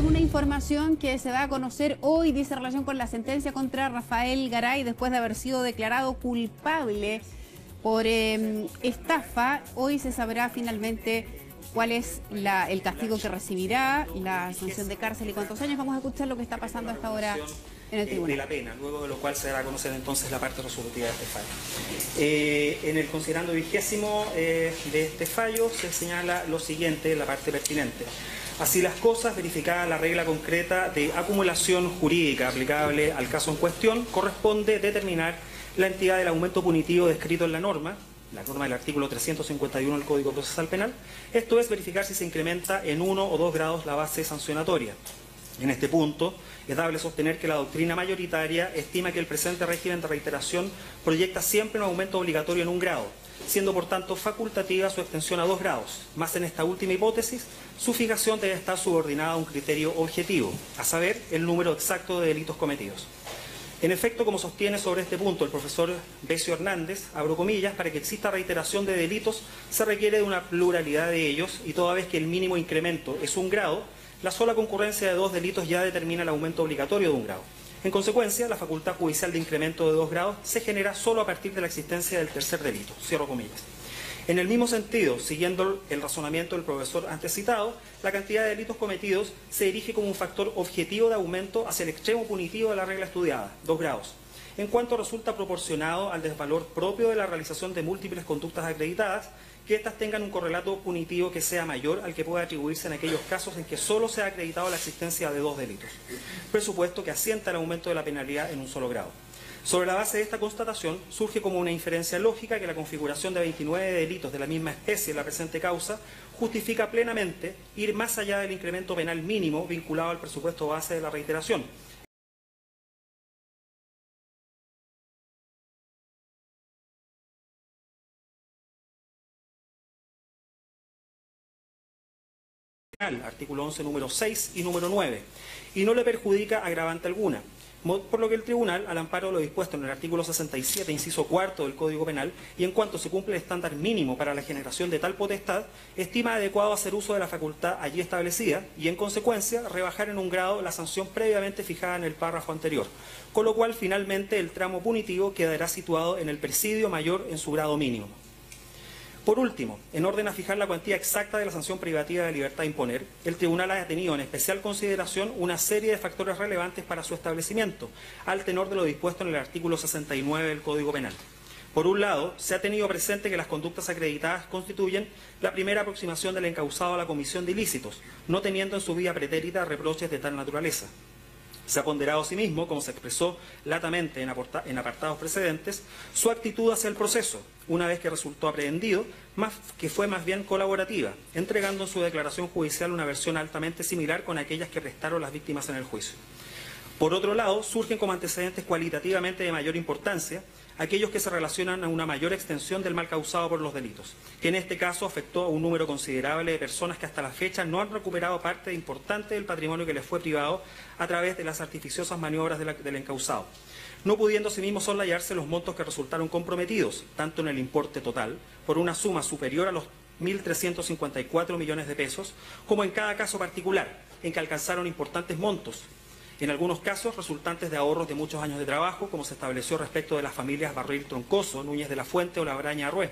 una información que se da a conocer hoy, dice relación con la sentencia contra Rafael Garay después de haber sido declarado culpable por estafa. Hoy se sabrá finalmente cuál es el castigo que recibirá, la sanción de cárcel y cuántos años. Vamos a escuchar lo que está pasando hasta ahora en el tribunal. De la pena, luego de lo cual se dará a conocer entonces la parte resolutiva de este fallo. En el considerando 20º de este fallo se señala lo siguiente en la parte pertinente. Así las cosas, verificada la regla concreta de acumulación jurídica aplicable al caso en cuestión, corresponde determinar la entidad del aumento punitivo descrito en la norma del artículo 351 del Código Procesal Penal, esto es verificar si se incrementa en 1 o 2 grados la base sancionatoria. En este punto, es dable sostener que la doctrina mayoritaria estima que el presente régimen de reiteración proyecta siempre un aumento obligatorio en 1 grado, siendo por tanto facultativa su extensión a 2 grados, más en esta última hipótesis, su fijación debe estar subordinada a un criterio objetivo, a saber, el número exacto de delitos cometidos. En efecto, como sostiene sobre este punto el profesor Besio Hernández, abro comillas, para que exista reiteración de delitos se requiere de una pluralidad de ellos y toda vez que el mínimo incremento es 1 grado, la sola concurrencia de 2 delitos ya determina el aumento obligatorio de 1 grado. En consecuencia, la facultad judicial de incremento de 2 grados se genera solo a partir de la existencia del tercer delito, cierro comillas. En el mismo sentido, siguiendo el razonamiento del profesor antes citado, la cantidad de delitos cometidos se dirige como un factor objetivo de aumento hacia el extremo punitivo de la regla estudiada, 2 grados, en cuanto resulta proporcionado al desvalor propio de la realización de múltiples conductas acreditadas, que éstas tengan un correlato punitivo que sea mayor al que pueda atribuirse en aquellos casos en que solo se ha acreditado la existencia de 2 delitos, presupuesto que asienta el aumento de la penalidad en 1 solo grado. Sobre la base de esta constatación, surge como una inferencia lógica que la configuración de 29 delitos de la misma especie en la presente causa justifica plenamente ir más allá del incremento penal mínimo vinculado al presupuesto base de la reiteración. Artículo 11, número 6 y número 9, y no le perjudica agravante alguna, por lo que el tribunal, al amparo de lo dispuesto en el artículo 67, inciso 4 del Código Penal, y en cuanto se cumple el estándar mínimo para la generación de tal potestad, estima adecuado hacer uso de la facultad allí establecida y, en consecuencia, rebajar en 1 grado la sanción previamente fijada en el párrafo anterior, con lo cual, finalmente, el tramo punitivo quedará situado en el presidio mayor en su grado mínimo. Por último, en orden a fijar la cuantía exacta de la sanción privativa de libertad a imponer, el tribunal ha tenido en especial consideración una serie de factores relevantes para su establecimiento, al tenor de lo dispuesto en el artículo 69 del Código Penal. Por un lado, se ha tenido presente que las conductas acreditadas constituyen la primera aproximación del encausado a la comisión de ilícitos, no teniendo en su vía pretérita reproches de tal naturaleza. Se ha ponderado asimismo, como se expresó latamente en apartados precedentes, su actitud hacia el proceso, una vez que resultó aprehendido, que fue más bien colaborativa, entregando en su declaración judicial una versión altamente similar con aquellas que prestaron las víctimas en el juicio. Por otro lado, surgen como antecedentes cualitativamente de mayor importancia aquellos que se relacionan a una mayor extensión del mal causado por los delitos, que en este caso afectó a un número considerable de personas que hasta la fecha no han recuperado parte importante del patrimonio que les fue privado a través de las artificiosas maniobras del encausado, no pudiendo asimismo soslayarse los montos que resultaron comprometidos, tanto en el importe total, por una suma superior a los 1.354 millones de pesos, como en cada caso particular, en que alcanzaron importantes montos, en algunos casos resultantes de ahorros de muchos años de trabajo, como se estableció respecto de las familias Barril Troncoso, Núñez de la Fuente o La Braña Arrué,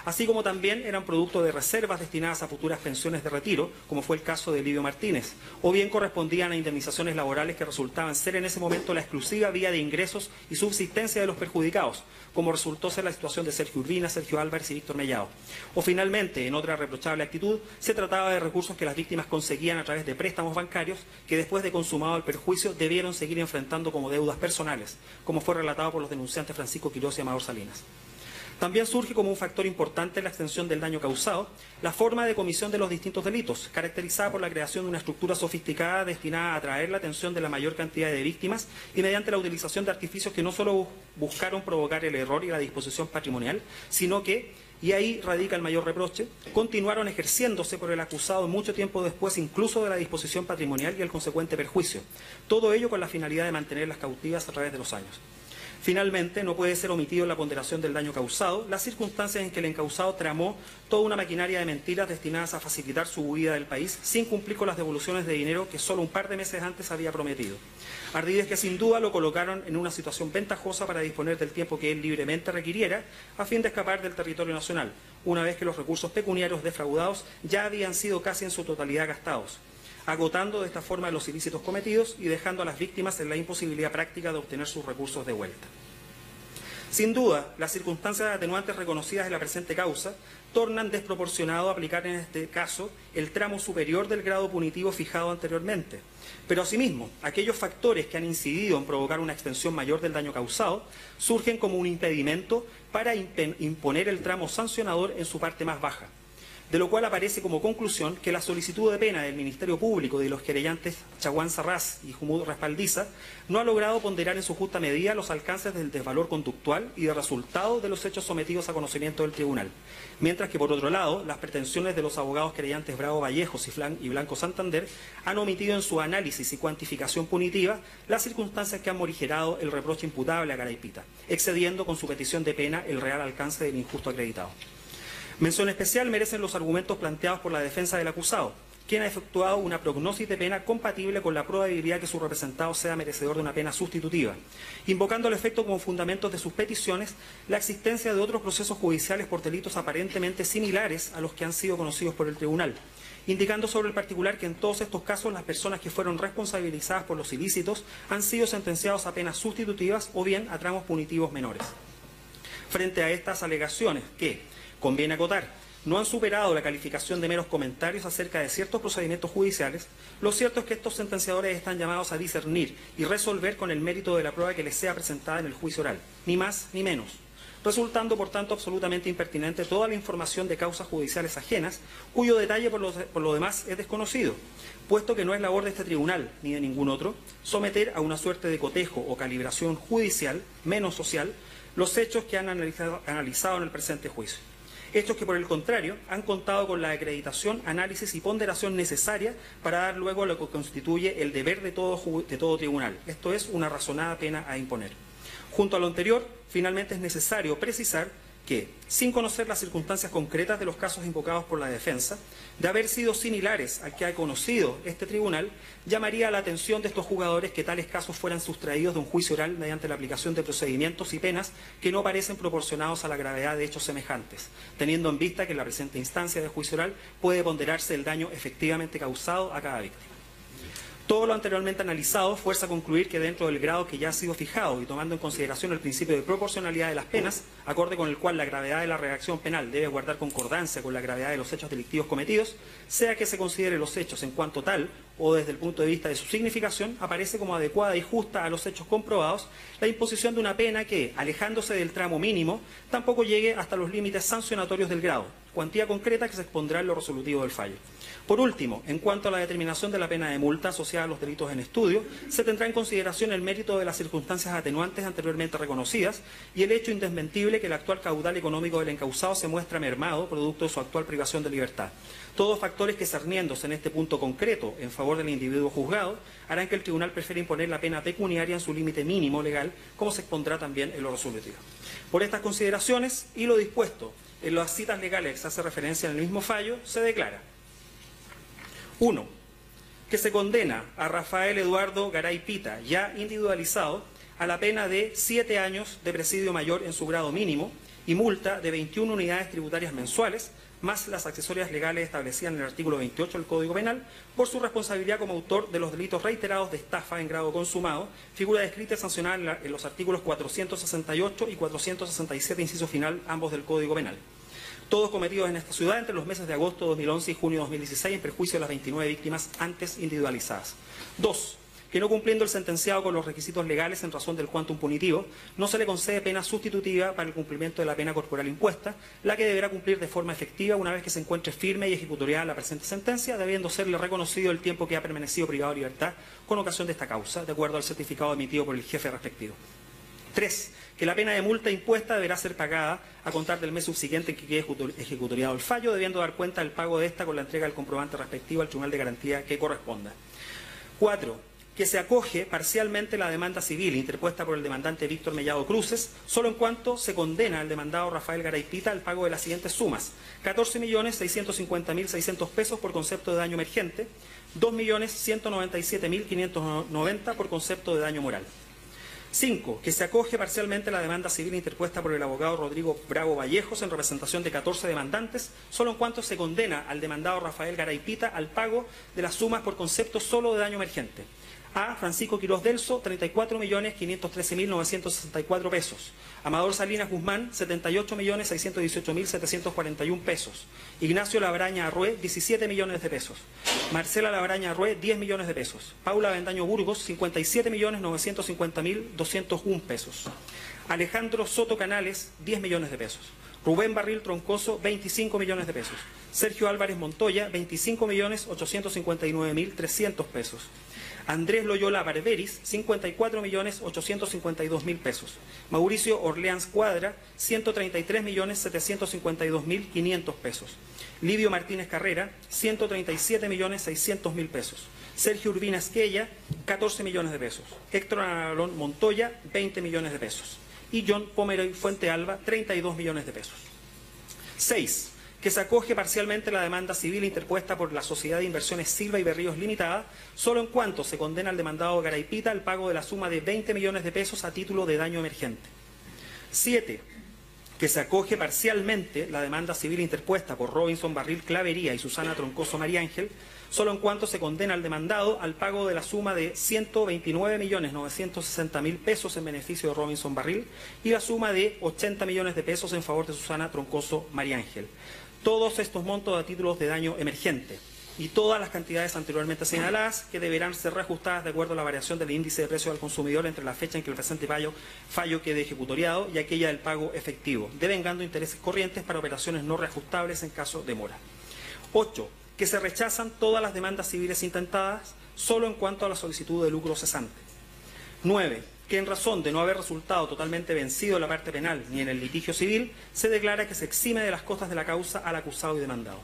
así como también eran producto de reservas destinadas a futuras pensiones de retiro, como fue el caso de Livio Martínez, o bien correspondían a indemnizaciones laborales que resultaban ser en ese momento la exclusiva vía de ingresos y subsistencia de los perjudicados, como resultó ser la situación de Sergio Urbina, Sergio Álvarez y Víctor Mellado. O finalmente, en otra reprochable actitud, se trataba de recursos que las víctimas conseguían a través de préstamos bancarios que después de consumado el perjuicio debieron seguir enfrentando como deudas personales, como fue relatado por los denunciantes Francisco Quirós y Amador Salinas. También surge como un factor importante en la extensión del daño causado la forma de comisión de los distintos delitos, caracterizada por la creación de una estructura sofisticada destinada a atraer la atención de la mayor cantidad de víctimas y mediante la utilización de artificios que no solo buscaron provocar el error y la disposición patrimonial, sino que, y ahí radica el mayor reproche, continuaron ejerciéndose por el acusado mucho tiempo después incluso de la disposición patrimonial y el consecuente perjuicio. Todo ello con la finalidad de mantenerlas cautivas a través de los años. Finalmente, no puede ser omitido en la ponderación del daño causado las circunstancias en que el encausado tramó toda una maquinaria de mentiras destinadas a facilitar su huida del país sin cumplir con las devoluciones de dinero que solo un par de meses antes había prometido. Ardides que sin duda lo colocaron en una situación ventajosa para disponer del tiempo que él libremente requiriera a fin de escapar del territorio nacional, una vez que los recursos pecuniarios defraudados ya habían sido casi en su totalidad gastados, agotando de esta forma los ilícitos cometidos y dejando a las víctimas en la imposibilidad práctica de obtener sus recursos de vuelta. Sin duda, las circunstancias atenuantes reconocidas en la presente causa tornan desproporcionado aplicar en este caso el tramo superior del grado punitivo fijado anteriormente. Pero asimismo, aquellos factores que han incidido en provocar una extensión mayor del daño causado surgen como un impedimento para imponer el tramo sancionador en su parte más baja. De lo cual aparece como conclusión que la solicitud de pena del Ministerio Público y de los querellantes Chaguán Sarraz y Jumud Respaldiza no ha logrado ponderar en su justa medida los alcances del desvalor conductual y de resultado de los hechos sometidos a conocimiento del tribunal, mientras que por otro lado las pretensiones de los abogados querellantes Bravo Vallejos y Blanco Santander han omitido en su análisis y cuantificación punitiva las circunstancias que han morigerado el reproche imputable a Garay Pita, excediendo con su petición de pena el real alcance del injusto acreditado. Mención especial merecen los argumentos planteados por la defensa del acusado, quien ha efectuado una prognosis de pena compatible con la probabilidad que su representado sea merecedor de una pena sustitutiva, invocando al efecto como fundamentos de sus peticiones la existencia de otros procesos judiciales por delitos aparentemente similares a los que han sido conocidos por el tribunal, indicando sobre el particular que en todos estos casos las personas que fueron responsabilizadas por los ilícitos han sido sentenciados a penas sustitutivas o bien a tramos punitivos menores. Frente a estas alegaciones que, conviene acotar, no han superado la calificación de meros comentarios acerca de ciertos procedimientos judiciales, lo cierto es que estos sentenciadores están llamados a discernir y resolver con el mérito de la prueba que les sea presentada en el juicio oral, ni más ni menos, resultando por tanto absolutamente impertinente toda la información de causas judiciales ajenas, cuyo detalle por lo demás es desconocido, puesto que no es labor de este tribunal, ni de ningún otro, someter a una suerte de cotejo o calibración judicial, menos social, los hechos que han analizado en el presente juicio. Hechos que, por el contrario, han contado con la acreditación, análisis y ponderación necesaria para dar luego lo que constituye el deber de todo tribunal, esto es, una razonada pena a imponer. Junto a lo anterior, finalmente es necesario precisar que, sin conocer las circunstancias concretas de los casos invocados por la defensa, de haber sido similares al que ha conocido este tribunal, llamaría la atención de estos jugadores que tales casos fueran sustraídos de un juicio oral mediante la aplicación de procedimientos y penas que no parecen proporcionados a la gravedad de hechos semejantes, teniendo en vista que en la presente instancia de juicio oral puede ponderarse el daño efectivamente causado a cada víctima. Todo lo anteriormente analizado fuerza a concluir que dentro del grado que ya ha sido fijado y tomando en consideración el principio de proporcionalidad de las penas, acorde con el cual la gravedad de la reacción penal debe guardar concordancia con la gravedad de los hechos delictivos cometidos, sea que se considere los hechos en cuanto tal o desde el punto de vista de su significación, aparece como adecuada y justa a los hechos comprobados la imposición de una pena que, alejándose del tramo mínimo, tampoco llegue hasta los límites sancionatorios del grado, cuantía concreta que se expondrá en lo resolutivo del fallo. Por último, en cuanto a la determinación de la pena de multa asociada a los delitos en estudio, se tendrá en consideración el mérito de las circunstancias atenuantes anteriormente reconocidas y el hecho indesmentible que el actual caudal económico del encausado se muestra mermado producto de su actual privación de libertad. Todos factores que, cerniéndose en este punto concreto en favor del individuo juzgado, harán que el tribunal prefiera imponer la pena pecuniaria en su límite mínimo legal, como se expondrá también en lo resolutivo. Por estas consideraciones y lo dispuesto en las citas legales que se hace referencia en el mismo fallo, se declara: 1. Que se condena a Rafael Eduardo Garay Pita, ya individualizado, a la pena de 7 años de presidio mayor en su grado mínimo y multa de 21 unidades tributarias mensuales, más las accesorias legales establecidas en el artículo 28 del Código Penal, por su responsabilidad como autor de los delitos reiterados de estafa en grado consumado, figura descrita y sancionada en los artículos 468 y 467, inciso final, ambos del Código Penal. Todos cometidos en esta ciudad entre los meses de agosto de 2011 y junio de 2016 en perjuicio de las 29 víctimas antes individualizadas. 2. Que no cumpliendo el sentenciado con los requisitos legales en razón del quantum punitivo, no se le concede pena sustitutiva para el cumplimiento de la pena corporal impuesta, la que deberá cumplir de forma efectiva una vez que se encuentre firme y ejecutoriada la presente sentencia, debiendo serle reconocido el tiempo que ha permanecido privado de libertad con ocasión de esta causa, de acuerdo al certificado emitido por el jefe respectivo. 3. Que la pena de multa impuesta deberá ser pagada a contar del mes subsiguiente en que quede ejecutoriado el fallo, debiendo dar cuenta del pago de esta con la entrega del comprobante respectivo al Tribunal de Garantía que corresponda. 4. que se acoge parcialmente la demanda civil interpuesta por el demandante Víctor Mellado Cruces, solo en cuanto se condena al demandado Rafael Garay Pita al pago de las siguientes sumas: 14.650.600 pesos por concepto de daño emergente, 2.197.590 por concepto de daño moral. 5. Que se acoge parcialmente la demanda civil interpuesta por el abogado Rodrigo Bravo Vallejos en representación de 14 demandantes, solo en cuanto se condena al demandado Rafael Garay Pita al pago de las sumas por concepto solo de daño emergente. A. Francisco Quiroz Delso, 34.513.964 pesos. Amador Salinas Guzmán, 78.618.741 pesos. Ignacio Labraña Arrué, 17 millones de pesos. Marcela Labraña Arrué, 10 millones de pesos. Paula Avendaño Burgos, 57.950.201 pesos. Alejandro Soto Canales, 10 millones de pesos. Rubén Barril Troncoso, 25 millones de pesos. Sergio Álvarez Montoya, 25.859.300 pesos. Andrés Loyola Barberis, 54.852.000 pesos. Mauricio Orleans Cuadra, 133.752.500 pesos. Livio Martínez Carrera, 137.600.000 pesos. Sergio Urbina Esquella, 14 millones de pesos. Héctor Analón Montoya, 20 millones de pesos. Y John Pomeroy Fuente Alba, 32 millones de pesos. 6. Que se acoge parcialmente la demanda civil interpuesta por la Sociedad de Inversiones Silva y Berríos Limitada, solo en cuanto se condena al demandado Garay Pita al pago de la suma de 20 millones de pesos a título de daño emergente. 7. Que se acoge parcialmente la demanda civil interpuesta por Robinson Barril Clavería y Susana Troncoso María Ángel, solo en cuanto se condena al demandado al pago de la suma de 129.960.000 pesos en beneficio de Robinson Barril y la suma de 80 millones de pesos en favor de Susana Troncoso María Ángel. Todos estos montos a títulos de daño emergente y todas las cantidades anteriormente señaladas que deberán ser reajustadas de acuerdo a la variación del índice de precios al consumidor entre la fecha en que el presente fallo quede ejecutoriado y aquella del pago efectivo, devengando intereses corrientes para operaciones no reajustables en caso de mora. 8. Que se rechazan todas las demandas civiles intentadas solo en cuanto a la solicitud de lucro cesante. 9. Que en razón de no haber resultado totalmente vencido en la parte penal ni en el litigio civil, se declara que se exime de las costas de la causa al acusado y demandado.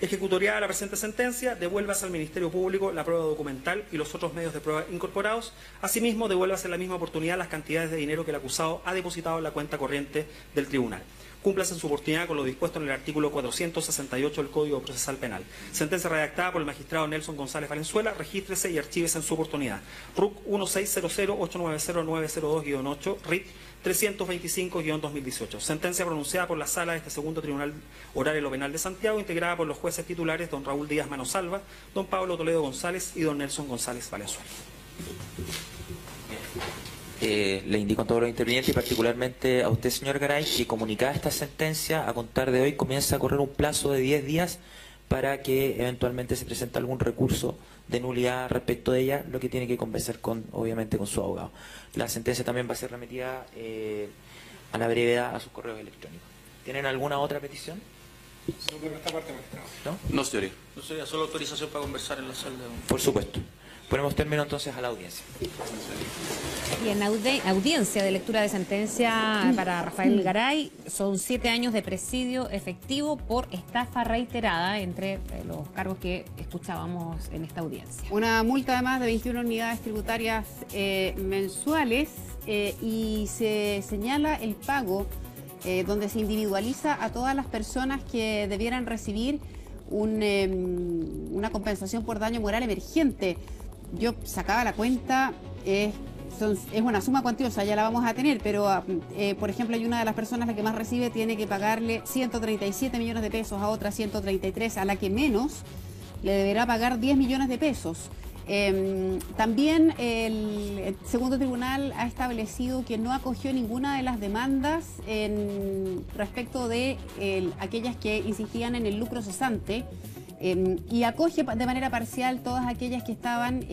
Ejecutoriada la presente sentencia, devuélvase al Ministerio Público la prueba documental y los otros medios de prueba incorporados. Asimismo, devuélvase en la misma oportunidad las cantidades de dinero que el acusado ha depositado en la cuenta corriente del tribunal. Cúmplase en su oportunidad con lo dispuesto en el artículo 468 del Código Procesal Penal. Sentencia redactada por el magistrado Nelson González Valenzuela. Regístrese y archívese en su oportunidad. RUC 1600-890-902-8, RIT 325-2018. Sentencia pronunciada por la Sala de este segundo Tribunal Oral en lo Penal de Santiago, integrada por los jueces titulares don Raúl Díaz Manosalva, don Pablo Toledo González y don Nelson González Valenzuela. Le indico a todos los intervinientes y particularmente a usted, señor Garay, que comunicada esta sentencia, a contar de hoy comienza a correr un plazo de 10 días para que eventualmente se presente algún recurso de nulidad respecto de ella, lo que tiene que conversar obviamente con su abogado. La sentencia también va a ser remitida a la brevedad a sus correos electrónicos. ¿Tienen alguna otra petición? ¿No? No, señoría. No, señoría, solo autorización para conversar en la sala. Por supuesto. Ponemos término entonces a la audiencia. Bien, audiencia de lectura de sentencia para Rafael Garay. Son 7 años de presidio efectivo por estafa reiterada, entre los cargos que escuchábamos en esta audiencia. Una multa además de 21 unidades tributarias mensuales y se señala el pago donde se individualiza a todas las personas que debieran recibir una compensación por daño moral emergente. Yo sacaba la cuenta, es una suma cuantiosa, ya la vamos a tener, pero por ejemplo hay una de las personas la que más recibe tiene que pagarle 137 millones de pesos, a otra 133, a la que menos le deberá pagar 10 millones de pesos. También el segundo tribunal ha establecido que no acogió ninguna de las demandas respecto de aquellas que insistían en el lucro cesante y acoge de manera parcial todas aquellas que estaban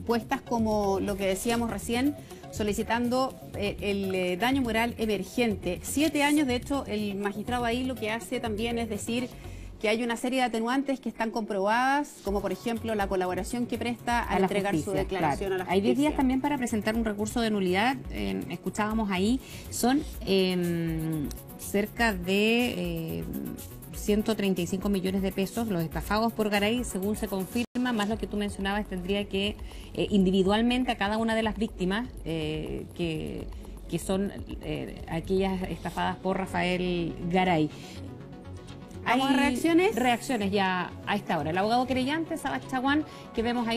puestas como lo que decíamos recién, solicitando el daño moral emergente. 7 años, de hecho, el magistrado ahí lo que hace también es decir que hay una serie de atenuantes que están comprobadas, como por ejemplo la colaboración que presta al entregar su declaración a la justicia. Hay 10 días también para presentar un recurso de nulidad, escuchábamos ahí, son cerca de 135 millones de pesos los estafados por Garay, según se confirma, más lo que tú mencionabas, tendría que individualmente a cada una de las víctimas que son aquellas estafadas por Rafael Garay. ¿Hay reacciones? Reacciones ya a esta hora. El abogado querellante, Sabas Chaguán, que vemos ahí